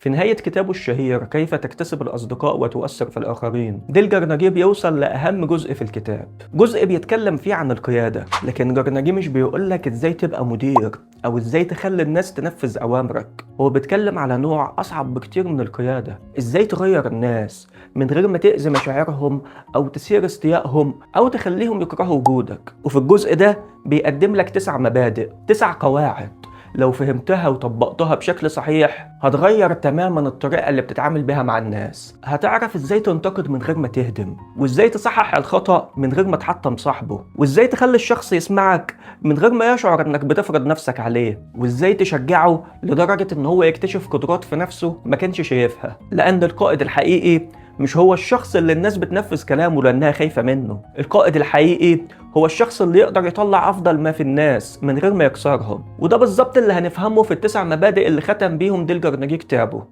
في نهاية كتابه الشهير كيف تكتسب الأصدقاء وتؤثر في الآخرين، ديل نجيب يوصل لأهم جزء في الكتاب، جزء بيتكلم فيه عن القيادة. لكن نجيب مش بيقولك إزاي تبقى مدير أو إزاي تخلي الناس تنفذ أوامرك، هو بيتكلم على نوع أصعب بكتير من القيادة، إزاي تغير الناس من غير ما تأذي مشاعرهم أو تثير استيائهم أو تخليهم يكرهوا وجودك. وفي الجزء ده بيقدم لك 9 مبادئ، 9 قواعد لو فهمتها وطبقتها بشكل صحيح هتغير تماما الطريقة اللي بتتعامل بها مع الناس. هتعرف ازاي تنتقد من غير ما تهدم، وازاي تصحح الخطأ من غير ما تحطم صاحبه، وازاي تخلي الشخص يسمعك من غير ما يشعر انك بتفرض نفسك عليه، وازاي تشجعه لدرجة ان هو يكتشف قدرات في نفسه ما كانش شايفها. لان القائد الحقيقي مش هو الشخص اللي الناس بتنفذ كلامه لأنها خايفة منه، القائد الحقيقي هو الشخص اللي يقدر يطلع أفضل ما في الناس من غير ما يكسرهم. وده بالظبط اللي هنفهمه في ال9 مبادئ اللي ختم بيهم ديل كارنيجي كتابه.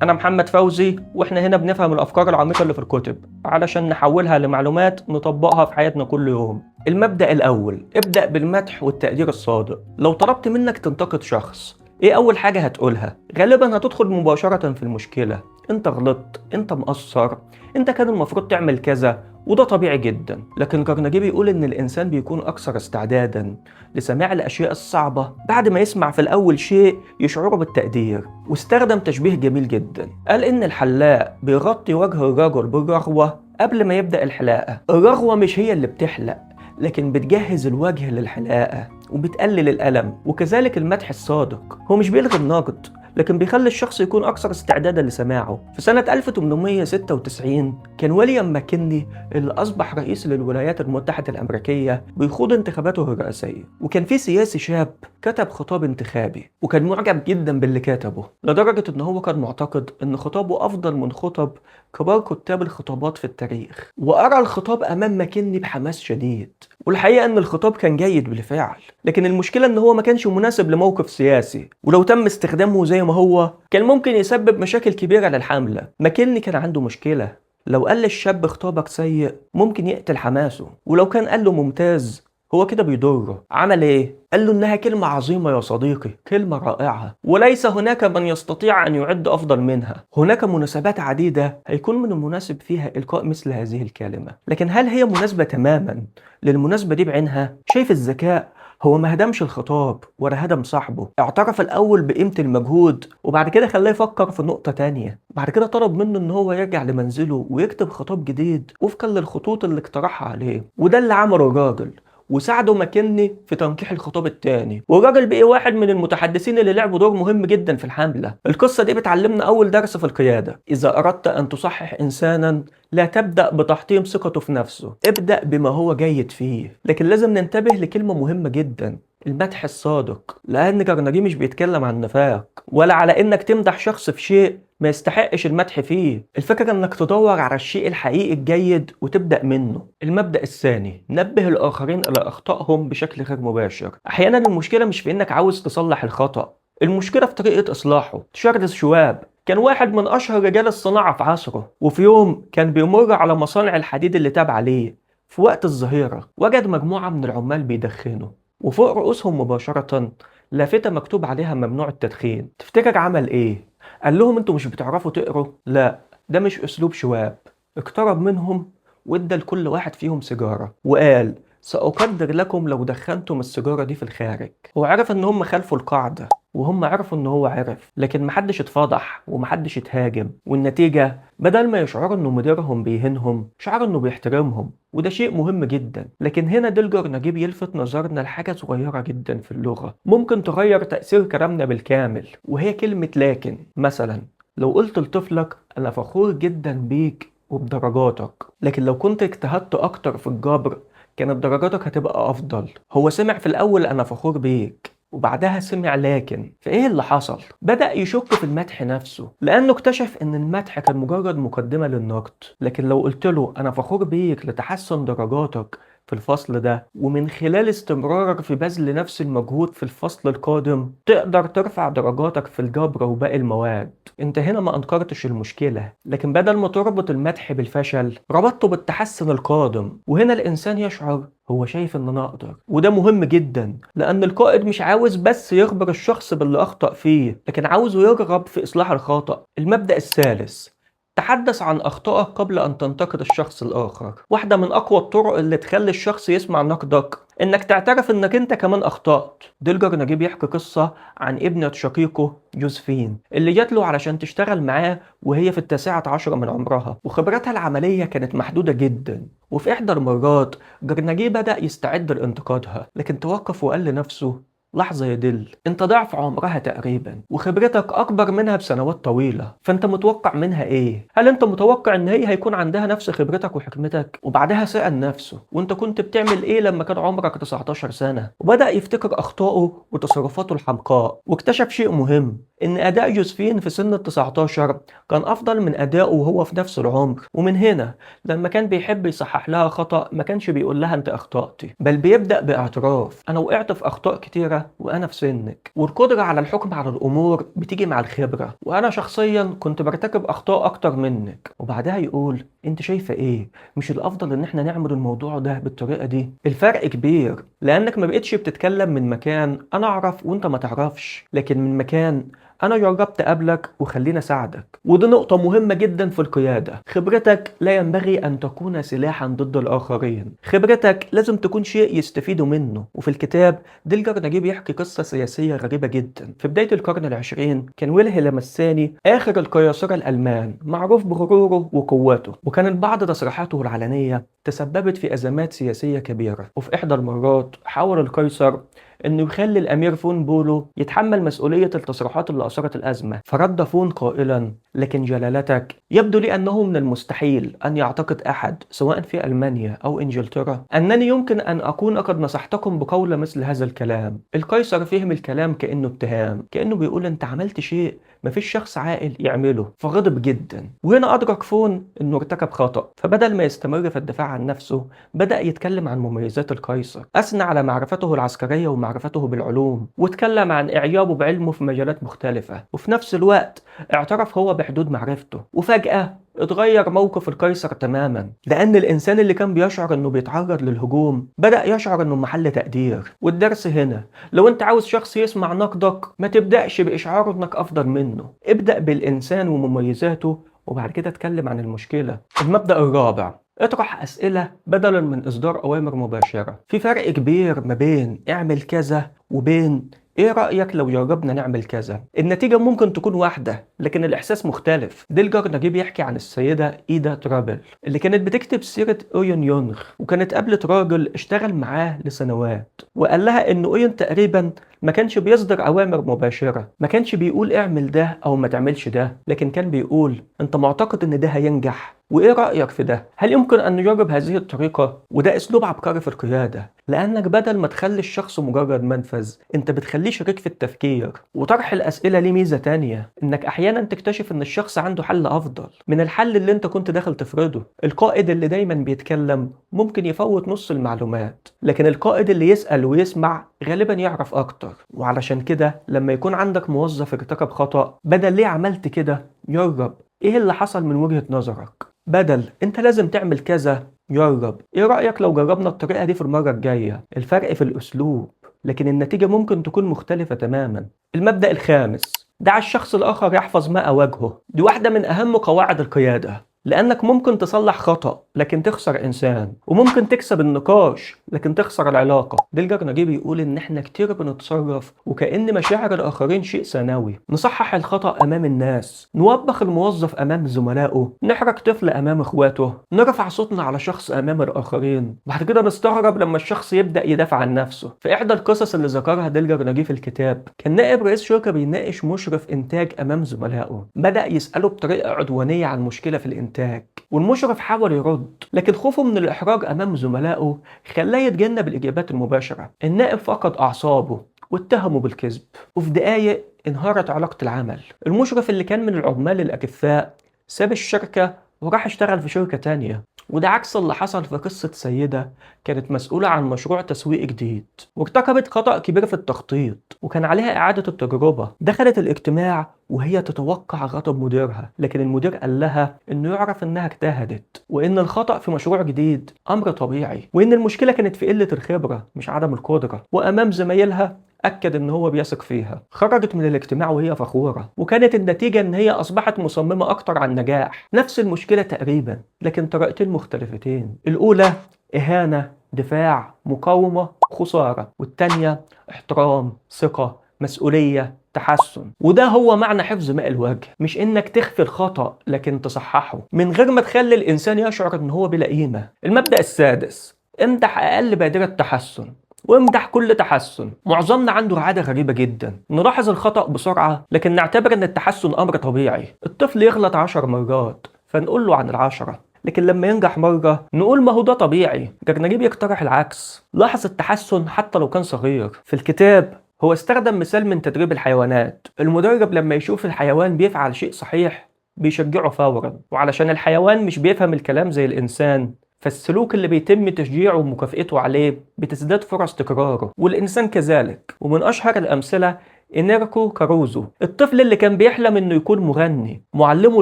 أنا محمد فوزي، وإحنا هنا بنفهم الأفكار العميقة اللي في الكتب علشان نحولها لمعلومات نطبقها في حياتنا كل يوم. المبدأ الأول، ابدأ بالمدح والتقدير الصادق. لو طلبت منك تنتقد شخص، إيه أول حاجة هتقولها؟ غالبا هتدخل مباشرة في المشكلة، أنت غلطت، أنت مقصر، أنت كان المفروض تعمل كذا، وده طبيعي جدا. لكن كارنيجي بيقول إن الإنسان بيكون أكثر استعدادا لسماع الأشياء الصعبة بعد ما يسمع في الأول شيء يشعره بالتقدير. واستخدم تشبيه جميل جدا، قال إن الحلاق بيغطي وجه الرجل بالرغوة قبل ما يبدأ الحلاقة. الرغوة مش هي اللي بتحلق، لكن بتجهز الوجه للحلاقة وبتقلل الألم. وكذلك المدح الصادق هو مش بيلغي النقد، لكن بيخلي الشخص يكون أكثر استعدادا لسماعه. في سنة 1896 كان ويليام ماكنلي اللي أصبح رئيس للولايات المتحدة الأمريكية بيخوض انتخاباته الرئاسية، وكان في سياسي شاب كتب خطاب انتخابي وكان معجب جدا باللي كتبه، لدرجة إن هو كان معتقد إن خطابه أفضل من خطب كبار كتاب الخطابات في التاريخ. وقرأ الخطاب أمام ماكنلي بحماس شديد، والحقيقة إن الخطاب كان جيد بالفعل، لكن المشكلة إن هو ما كانش مناسب لموقف سياسي، ولو تم استخدامه زي ما هو كان ممكن يسبب مشاكل كبيرة للحملة. ماكنلي كان عنده مشكلة، لو قال للشاب خطابك سيء ممكن يقتل حماسه، ولو كان قال له ممتاز هو كده بيضره. عمل ايه؟ قال له انها كلمة عظيمة يا صديقي، كلمة رائعة، وليس هناك من يستطيع ان يعد افضل منها. هناك مناسبات عديدة هيكون من المناسب فيها القاء مثل هذه الكلمة، لكن هل هي مناسبة تماما للمناسبة دي بعينها؟ شايف الذكاء؟ هو ما هدمش الخطاب ولا هدم صاحبه، اعترف الاول بقيمة المجهود وبعد كده خلاه يفكر في نقطة تانية. بعد كده طلب منه ان هو يرجع لمنزله ويكتب خطاب جديد وفقا للخطوط اللي اقترحها عليه، وده اللي عمله الراجل، وساعده ماكنلي في تنقيح الخطاب الثاني. والراجل بقي واحد من المتحدثين اللي لعبوا دور مهم جدا في الحملة. القصة دي بتعلمنا أول درس في القيادة، إذا أردت أن تصحح إنسانا لا تبدأ بتحطيم ثقته في نفسه، ابدأ بما هو جيد فيه. لكن لازم ننتبه لكلمة مهمة جدا، المدح الصادق، لأن كارنيجي مش بيتكلم عن نفاق ولا على إنك تمدح شخص في شيء ما يستحقش المدح فيه. الفكرة انك تدور على الشيء الحقيقي الجيد وتبدأ منه. المبدأ الثاني، نبه الآخرين إلى أخطائهم بشكل غير مباشر. أحيانا المشكلة مش في انك عاوز تصلح الخطأ، المشكلة في طريقة إصلاحه. تشارلز شواب كان واحد من أشهر رجال الصناعة في عصره، وفي يوم كان بيمر على مصانع الحديد اللي تابعة ليه في وقت الظهيرة، وجد مجموعة من العمال بيدخنوا، وفوق رؤوسهم مباشرة لافتة مكتوب عليها ممنوع التدخين. تفتكر عمل إيه؟ قال لهم انتوا مش بتعرفوا تقروا؟ لا، ده مش اسلوب شواب. اقترب منهم وادى لكل واحد فيهم سيجارة وقال سأقدر لكم لو دخنتم السيجارة دي في الخارج. هو عرف ان هم خالفوا القاعدة وهم عرفوا ان هو عرف، لكن محدش اتفضح ومحدش اتهاجم، والنتيجة بدل ما يشعروا انه مديرهم بيهينهم شعروا انه بيحترمهم، وده شيء مهم جدا. لكن هنا ديل كارنيجي يلفت نظرنا لحاجة صغيرة جدا في اللغة ممكن تغير تأثير كلامنا بالكامل، وهي كلمة لكن. مثلا لو قلت لطفلك أنا فخور جدا بيك وبدرجاتك، لكن لو كنت اجتهدت أكتر في الجبر كانت درجاتك هتبقى أفضل. هو سمع في الأول أنا فخور بيك، وبعدها سمع لكن، فايه اللي حصل؟ بدأ يشك في المدح نفسه، لأنه اكتشف ان المدح كان مجرد مقدمة للنقد. لكن لو قلت له انا فخور بيك لتحسن درجاتك في الفصل ده، ومن خلال استمرارك في بذل نفس المجهود في الفصل القادم تقدر ترفع درجاتك في الجبر وباقي المواد. انت هنا ما انكرتش المشكلة، لكن بدل ما تربط المدح بالفشل ربطته بالتحسن القادم. وهنا الانسان يشعر هو شايف ان انا اقدر، وده مهم جدا، لان القائد مش عاوز بس يخبر الشخص باللي اخطأ فيه، لكن عاوزه يرغب في اصلاح الخطأ. المبدأ الثالث، تحدث عن أخطائك قبل أن تنتقد الشخص الآخر. واحدة من أقوى الطرق اللي تخلي الشخص يسمع نقدك إنك تعترف إنك أنت كمان أخطأت. ديلجر نجيب يحكي قصة عن ابنة شقيقه جوزفين اللي جات له علشان تشتغل معاه وهي في ال19 من عمرها، وخبرتها العملية كانت محدودة جدا. وفي إحدى المرات جرناجي بدأ يستعد لانتقادها، لكن توقف وقال لنفسه لحظة يا دل، انت ضعف عمرها تقريبا وخبرتك اكبر منها بسنوات طويلة، فانت متوقع منها ايه؟ هل انت متوقع ان هي هيكون عندها نفس خبرتك وحكمتك؟ وبعدها سأل نفسه، وانت كنت بتعمل ايه لما كان عمرك 19 سنة؟ وبدأ يفتكر اخطائه وتصرفاته الحمقاء، واكتشف شيء مهم، ان اداء جوزفين في سن ال19 كان افضل من ادائه وهو في نفس العمر. ومن هنا لما كان بيحب يصحح لها خطأ ما كانش بيقول لها انت اخطأتي، بل بيبدأ باعتراف، انا وقعت في اخطاء كتيرة وانا في سنك. والقدرة على الحكم على الامور بتيجي مع الخبرة، وانا شخصيا كنت برتكب اخطاء اكتر منك. وبعدها يقول انت شايفة ايه؟ مش الافضل ان احنا نعمل الموضوع ده بالطريقة دي؟ الفرق كبير، لانك ما بقتش بتتكلم من مكان انا اعرف وانت ما تعرفش، لكن من مكان أنا جربت أقابلك وخليني أساعدك. ودي نقطة مهمة جدا في القيادة. خبرتك لا ينبغي أن تكون سلاحا ضد الآخرين، خبرتك لازم تكون شيء يستفيدوا منه. وفي الكتاب ديلجر نجيب يحكي قصة سياسية غريبة جدا. في بداية القرن العشرين كان ويلهلم الثاني آخر القياصرة الألمان، معروف بغروره وقوته، وكانت بعض تصريحاته العلنية تسببت في أزمات سياسية كبيرة. وفي إحدى المرات حاول القيصر انه يخلي الامير فون بولو يتحمل مسؤولية التصريحات اللي اثارت الازمة، فرد فون قائلا لكن جلالتك يبدو لي انه من المستحيل ان يعتقد احد سواء في المانيا او انجلترا انني يمكن ان اكون قد نصحتكم بقول مثل هذا الكلام. القيصر فهم الكلام كانه اتهام، كانه بيقول انت عملت شيء مفيش شخص عاقل يعمله، فغضب جدا. وهنا أدرك فون إنه ارتكب خطأ، فبدل ما يستمر في الدفاع عن نفسه بدأ يتكلم عن مميزات القيصر، أثنى على معرفته العسكرية ومعرفته بالعلوم، واتكلم عن إعجابه بعلمه في مجالات مختلفة، وفي نفس الوقت اعترف هو بحدود معرفته. وفجأة اتغير موقف القيصر تماما، لأن الإنسان اللي كان بيشعر إنه بيتعرض للهجوم بدأ يشعر إنه محل تقدير. والدرس هنا، لو أنت عاوز شخص يسمع نقدك ما تبدأش بإشعاره إنك أفضل منه، ابدأ بالإنسان ومميزاته وبعد كده اتكلم عن المشكلة. المبدأ الرابع، اطرح أسئلة بدلا من إصدار أوامر مباشرة. في فرق كبير ما بين اعمل كذا وبين ايه رأيك لو جربنا نعمل كذا. النتيجة ممكن تكون واحدة لكن الإحساس مختلف. ديلجر نجيب يحكي عن السيدة إيدا ترابل اللي كانت بتكتب سيرة أوين يونغ، وكانت قابلت راجل اشتغل معاه لسنوات وقال لها إن أوين تقريبا ما كانش بيصدر أوامر مباشرة، ما كانش بيقول اعمل ده أو ما تعملش ده، لكن كان بيقول أنت معتقد إن ده هينجح؟ وإيه رأيك في ده؟ هل يمكن أن نجرب هذه الطريقة؟ وده أسلوب عبقري في القيادة، لأنك بدل ما تخلي الشخص مجرد منفذ أنت بتخليه شريك في التفكير. وطرح الأسئلة ليه ميزة تانية، إنك أحيانا تكتشف إن الشخص عنده حل أفضل من الحل اللي أنت كنت داخل تفرضه. القائد اللي دايما بيتكلم ممكن يفوت نص المعلومات، لكن القائد اللي يسأل ويسمع غالبا يعرف أكتر. وعلشان كده لما يكون عندك موظف ارتكب خطأ، بدل ليه عملت كده جرب إيه اللي حصل من وجهة نظرك، بدل انت لازم تعمل كذا جرب ايه رأيك لو جربنا الطريقة دي في المرة الجاية. الفرق في الأسلوب لكن النتيجة ممكن تكون مختلفة تماما. المبدأ الخامس، دع الشخص الآخر يحفظ ماء وجهه. دي واحدة من أهم قواعد القيادة، لأنك ممكن تصلح خطأ لكن تخسر إنسان، وممكن تكسب النقاش لكن تخسر العلاقة. ديلجر نجيب يقول إن إحنا كتير بنتصرف وكأن مشاعر الآخرين شيء ثانوي. نصحح الخطأ أمام الناس، نوبخ الموظف أمام زملائه، نحرك طفل أمام إخواته، نرفع صوتنا على شخص أمام الآخرين، بعد كده نستغرب لما الشخص يبدأ يدافع عن نفسه. في إحدى القصص اللي ذكرها ديلجر نجيب في الكتاب، كان نائب رئيس شركة بيناقش مشرف إنتاج أمام زملائه، بدأ يسأله بطريقة عدوانية عن مشكلة في الإنتاج، والمشرف حاول يرد لكن خوفه من الإحراج أمام زملائه خلاه يتجنب الإجابات المباشرة. النائب فقد أعصابه واتهمه بالكذب، وفي دقايق انهارت علاقة العمل. المشرف اللي كان من العمال الأكفاء ساب الشركة وراح اشتغل في شركة تانية. وده عكس اللي حصل في قصة سيدة كانت مسؤولة عن مشروع تسويق جديد وارتكبت خطأ كبير في التخطيط وكان عليها إعادة التجربة. دخلت الاجتماع وهي تتوقع غضب مديرها، لكن المدير قال لها إنه يعرف إنها اجتهدت وإن الخطأ في مشروع جديد أمر طبيعي، وإن المشكلة كانت في قلة الخبرة مش عدم القدرة. وأمام زمايلها أكد إن هو بيثق فيها. خرجت من الاجتماع وهي فخورة، وكانت النتيجة إن هي أصبحت مصممة أكتر على النجاح. نفس المشكلة تقريبا لكن طريقتين مختلفتين. الأولى إهانة، دفاع، مقاومة، خسارة. والتانية احترام، ثقة، مسؤولية، تحسن. وده هو معنى حفظ ماء الوجه، مش إنك تخفي الخطأ لكن تصححه من غير ما تخلي الإنسان يشعر إن هو بلا قيمة. المبدأ السادس: امدح أقل بادرة تحسن وامدح كل تحسن. معظمنا عنده عادة غريبة جدا، نلاحظ الخطأ بسرعة لكن نعتبر ان التحسن امر طبيعي. الطفل يغلط 10 مرات فنقول له عن ال10، لكن لما ينجح مرة نقول ما هو ده طبيعي. جرنجيب يقترح العكس: لاحظ التحسن حتى لو كان صغير. في الكتاب هو استخدم مثال من تدريب الحيوانات. المدرب لما يشوف الحيوان بيفعل شيء صحيح بيشجعه فورا، وعلشان الحيوان مش بيفهم الكلام زي الإنسان فالسلوك اللي بيتم تشجيعه ومكافئته عليه بتزداد فرص تكراره، والإنسان كذلك. ومن أشهر الأمثلة إنيركو كاروزو، الطفل اللي كان بيحلم إنه يكون مغني. معلمه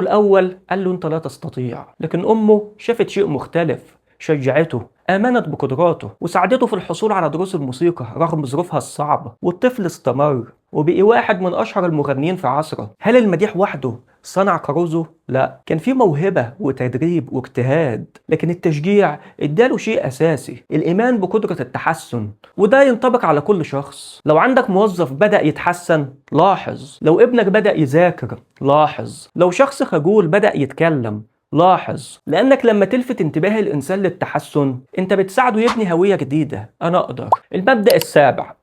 الأول قال له أنت لا تستطيع، لكن أمه شافت شيء مختلف، شجعته، آمنت بقدراته وساعدته في الحصول على دروس الموسيقى رغم ظروفها الصعبة. والطفل استمر وبقي واحد من أشهر المغنيين في عصره. هل المديح وحده صنع كاروزو؟ لا، كان في موهبة وتدريب واجتهاد، لكن التشجيع اداله شيء أساسي: الإيمان بقدرة التحسن. وده ينطبق على كل شخص. لو عندك موظف بدأ يتحسن لاحظ، لو ابنك بدأ يذاكر لاحظ، لو شخص خجول بدأ يتكلم لاحظ، لأنك لما تلفت انتباه الإنسان للتحسن أنت بتساعده يبني هوية جديدة. أنا أقدر. المبدأ السابع: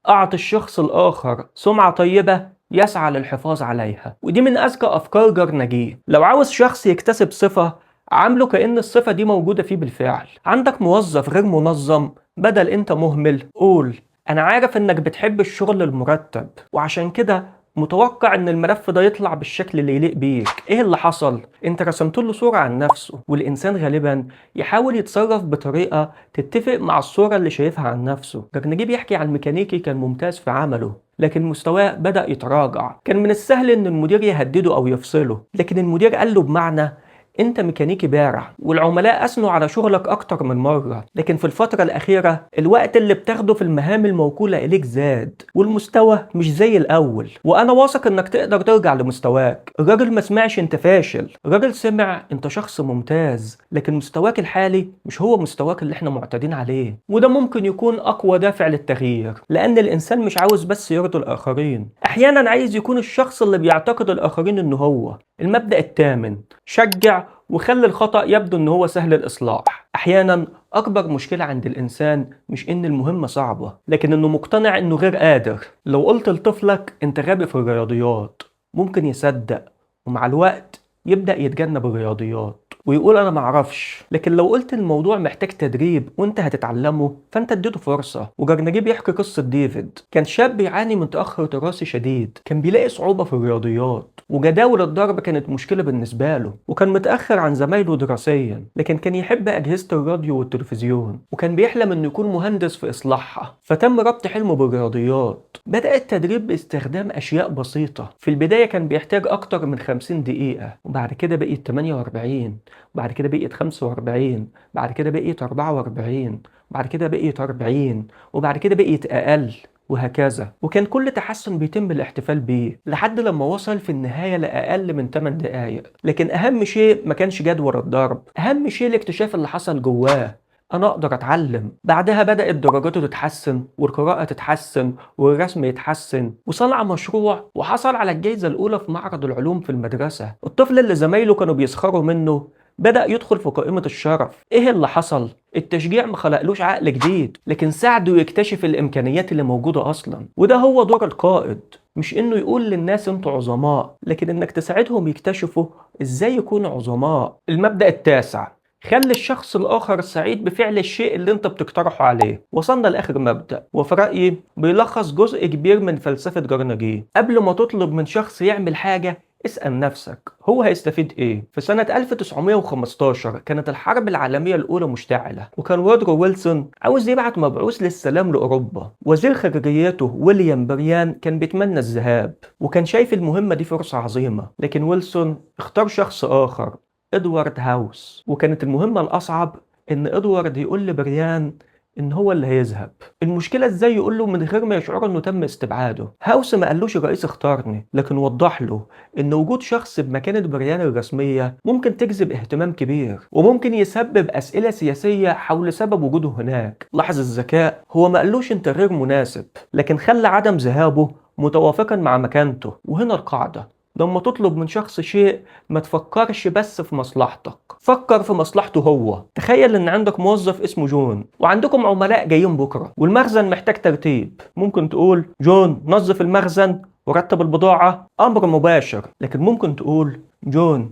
أعطي الشخص الآخر سمعة طيبة يسعى للحفاظ عليها. ودي من أذكى أفكار جرنجي. لو عاوز شخص يكتسب صفة عامله كأن الصفة دي موجودة فيه بالفعل. عندك موظف غير منظم، بدل أنت مهمل قول أنا عارف إنك بتحب الشغل المرتب وعشان كده متوقع ان الملف ده يطلع بالشكل اللي يليق بيك. ايه اللي حصل؟ انت رسمت له صورة عن نفسه، والانسان غالبا يحاول يتصرف بطريقة تتفق مع الصورة اللي شايفها عن نفسه. جرنجي بيحكي عن ميكانيكي كان ممتاز في عمله لكن مستواه بدأ يتراجع. كان من السهل ان المدير يهدده او يفصله، لكن المدير قال له بمعنى انت ميكانيكي بارع والعملاء اثنوا على شغلك اكتر من مرة، لكن في الفترة الاخيرة الوقت اللي بتاخده في المهام الموكولة اليك زاد والمستوى مش زي الاول، وانا واثق انك تقدر ترجع لمستواك. الراجل ما سمعش انت فاشل، الراجل سمع انت شخص ممتاز لكن مستواك الحالي مش هو مستواك اللي احنا معتادين عليه. وده ممكن يكون اقوى دافع للتغيير، لان الانسان مش عاوز بس يرضي الاخرين، احيانا عايز يكون الشخص اللي بيعتقد الاخرين انه هو. المبدأ الثامن: شجع وخلي الخطأ يبدو ان هو سهل الاصلاح. احيانا اكبر مشكلة عند الانسان مش ان المهمة صعبة لكن انه مقتنع انه غير قادر. لو قلت لطفلك انت غبي في الرياضيات ممكن يصدق، ومع الوقت يبدأ يتجنب الرياضيات ويقول انا معرفش. لكن لو قلت الموضوع محتاج تدريب وانت هتتعلمه فانت اديته فرصة. وجرنجي بيحكي قصة ديفيد، كان شاب يعاني من تأخر دراسي شديد، كان بيلاقي صعوبة في الرياضيات وجداول الضرب كانت مشكلة بالنسبة له، وكان متأخر عن زمايله دراسيا، لكن كان يحب أجهزة الراديو والتلفزيون وكان بيحلم انه يكون مهندس في إصلاحها. فتم ربط حلمه بالرياضيات. بدأ التدريب باستخدام أشياء بسيطة. في البداية كان بيحتاج أكتر من 50 دقيقة، وبعد كده بقيت 48، بعد كده بقيت 45، بعد كده بقيت 44، بعد كده بقيت 40، وبعد كده بقيت أقل، وهكذا. وكان كل تحسن بيتم الاحتفال بيه لحد لما وصل في النهاية لأقل من 8 دقايق. لكن أهم شيء ما كانش جدول الضرب، أهم شيء الاكتشاف اللي حصل جواه: أنا أقدر أتعلم. بعدها بدأت درجاته تتحسن والقراءة تتحسن والرسم يتحسن، وصنع مشروع وحصل على الجائزة الأولى في معرض العلوم في المدرسة. الطفل اللي زمايله كانوا بيسخروا منه بدأ يدخل في قائمة الشرف. ايه اللي حصل؟ التشجيع ما خلقلوش عقل جديد لكن ساعده يكتشف الامكانيات اللي موجودة اصلا. وده هو دور القائد، مش انه يقول للناس انتوا عظماء لكن انك تساعدهم يكتشفوا ازاي يكونوا عظماء. المبدأ التاسع: خلي الشخص الآخر سعيد بفعل الشيء اللي انت بتقترحه عليه. وصلنا لآخر مبدأ، وفي رأيي بيلخص جزء كبير من فلسفة جرنجي. قبل ما تطلب من شخص يعمل حاجة اسأل نفسك هو هيستفيد ايه؟ في سنة 1915 كانت الحرب العالمية الأولى مشتعلة، وكان وودرو ويلسون عاوز يبعت مبعوث للسلام لأوروبا. وزير خارجيته ويليام بريان كان بيتمنى الذهاب، وكان شايف المهمة دي فرصة عظيمة، لكن ويلسون اختار شخص آخر، إدوارد هاوس. وكانت المهمة الأصعب إن إدوارد يقول لبريان إن هو اللي هيذهب. المشكلة إزاي يقول له من غير ما يشعر إنه تم استبعاده؟ هاوس ما قالوش الرئيس اختارني، لكن وضح له إن وجود شخص بمكانة بريان الرسمية ممكن تجذب اهتمام كبير، وممكن يسبب أسئلة سياسية حول سبب وجوده هناك. لاحظ الذكاء، هو ما قالوش أنت غير مناسب، لكن خلى عدم ذهابه متوافقا مع مكانته. وهنا القاعدة: لما تطلب من شخص شيء ما تفكرش بس في مصلحتك، فكر في مصلحته هو. تخيل ان عندك موظف اسمه جون، وعندكم عملاء جايين بكرة، والمخزن محتاج ترتيب. ممكن تقول جون نظف المخزن ورتب البضاعة، امر مباشر. لكن ممكن تقول جون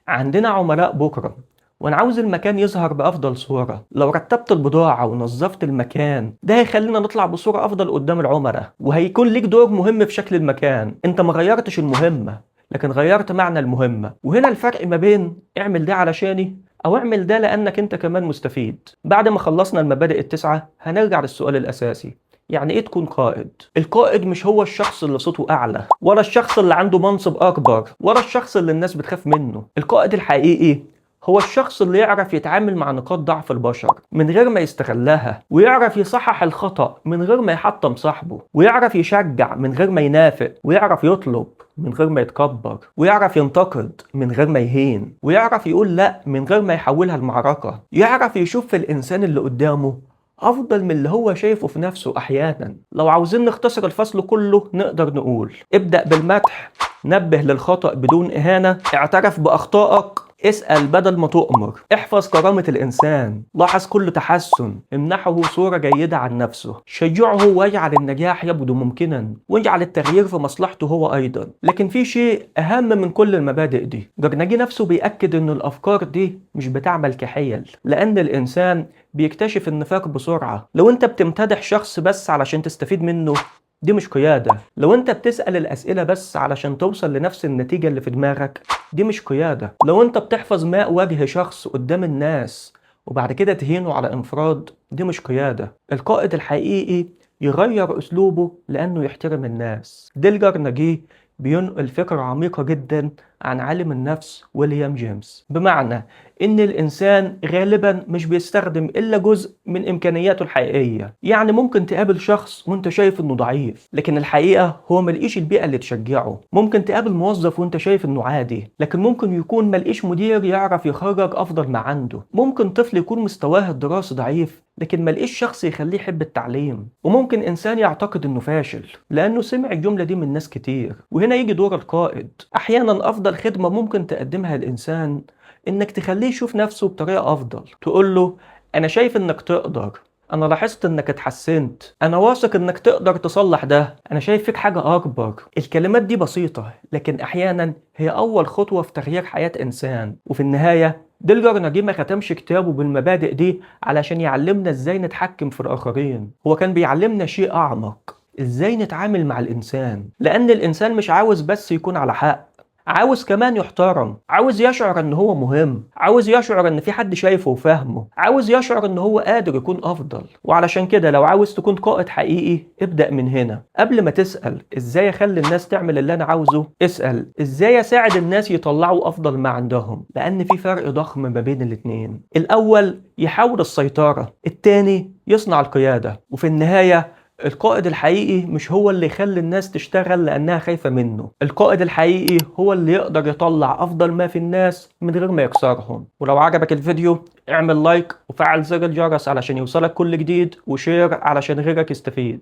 عندنا عملاء بكرة وانا عاوز المكان يظهر بافضل صورة، لو رتبت البضاعة ونظفت المكان ده هيخلينا نطلع بصورة افضل قدام العملاء، وهيكون ليك دور مهم في شكل المكان. انت ما غيرتش المهمة، لكن غيرت معنى المهمة. وهنا الفرق ما بين اعمل ده علشاني او اعمل ده لانك انت كمان مستفيد. بعد ما خلصنا المبادئ التسعة هنرجع للسؤال الاساسي: يعني ايه تكون قائد؟ القائد مش هو الشخص اللي صوته اعلى، ولا الشخص اللي عنده منصب اكبر، ولا الشخص اللي الناس بتخاف منه. القائد الحقيقي هو الشخص اللي يعرف يتعامل مع نقاط ضعف البشر من غير ما يستغلها، ويعرف يصحح الخطأ من غير ما يحطم صاحبه، ويعرف يشجع من غير ما ينافق، ويعرف يطلب من غير ما يتكبر، ويعرف ينتقد من غير ما يهين، ويعرف يقول لا من غير ما يحولها المعركة. يعرف يشوف في الإنسان اللي قدامه أفضل من اللي هو شايفه في نفسه. أحيانا لو عاوزين نختصر الفصل كله نقدر نقول: ابدأ بالمدح، نبه للخطأ بدون إهانة، اعترف بأخطائك، اسأل بدل ما تؤمر، احفظ كرامة الإنسان، لاحظ كل تحسن، امنحه صورة جيدة عن نفسه، شجعه واجعل النجاح يبدو ممكنا، واجعل التغيير في مصلحته هو أيضا. لكن في شيء أهم من كل المبادئ دي: جرناجي نفسه بيأكد إن الأفكار دي مش بتعمل كحيل، لأن الإنسان بيكتشف النفاق بسرعة. لو أنت بتمتدح شخص بس علشان تستفيد منه، دي مش قيادة. لو انت بتسأل الأسئلة بس علشان توصل لنفس النتيجة اللي في دماغك، دي مش قيادة. لو انت بتحفظ ماء وجه شخص قدام الناس وبعد كده تهينه على انفراد، دي مش قيادة. القائد الحقيقي يغير أسلوبه لأنه يحترم الناس. ديلجر ناجي بينقل فكرة عميقة جدا عن عالم النفس ويليام جيمس، بمعنى إن الإنسان غالبا مش بيستخدم إلا جزء من إمكانياته الحقيقية. يعني ممكن تقابل شخص وإنت شايف إنه ضعيف، لكن الحقيقة هو ملقيش البيئة اللي تشجعه. ممكن تقابل موظف وإنت شايف إنه عادي، لكن ممكن يكون ملقيش مدير يعرف يخرج أفضل ما عنده. ممكن طفل يكون مستواه الدراسي ضعيف، لكن ملقيش شخص يخليه يحب التعليم. وممكن إنسان يعتقد إنه فاشل لأنه سمع الجملة دي من ناس كتير. وهنا يجي دور القائد. أحيانا أفضل خدمة ممكن تقدمها الإنسان إنك تخليه يشوف نفسه بطريقة أفضل. تقول له: أنا شايف إنك تقدر، أنا لاحظت إنك اتحسنت، أنا واثق إنك تقدر تصلح ده، أنا شايف فيك حاجة أكبر. الكلمات دي بسيطة، لكن أحيانا هي أول خطوة في تغيير حياة إنسان. وفي النهاية ديلجر ناجي ما ختمش كتابه بالمبادئ دي علشان يعلمنا إزاي نتحكم في الآخرين. هو كان بيعلمنا شيء أعمق: إزاي نتعامل مع الإنسان. لأن الإنسان مش عاوز بس يكون على حق، عاوز كمان يحترم، عاوز يشعر ان هو مهم، عاوز يشعر ان في حد شايفه وفاهمه، عاوز يشعر ان هو قادر يكون افضل. وعلشان كده لو عاوز تكون قائد حقيقي، ابدأ من هنا. قبل ما تسأل ازاي اخلي الناس تعمل اللي انا عاوزه، اسأل ازاي اساعد الناس يطلعوا افضل ما عندهم. لان في فرق ضخم ما بين الاتنين. الاول يحاول السيطرة، التاني يصنع القيادة. وفي النهاية القائد الحقيقي مش هو اللي يخلي الناس تشتغل لأنها خايفة منه. القائد الحقيقي هو اللي يقدر يطلع أفضل ما في الناس من غير ما يكسرهم. ولو عجبك الفيديو اعمل لايك وفعل زر الجرس علشان يوصلك كل جديد، وشير علشان غيرك يستفيد.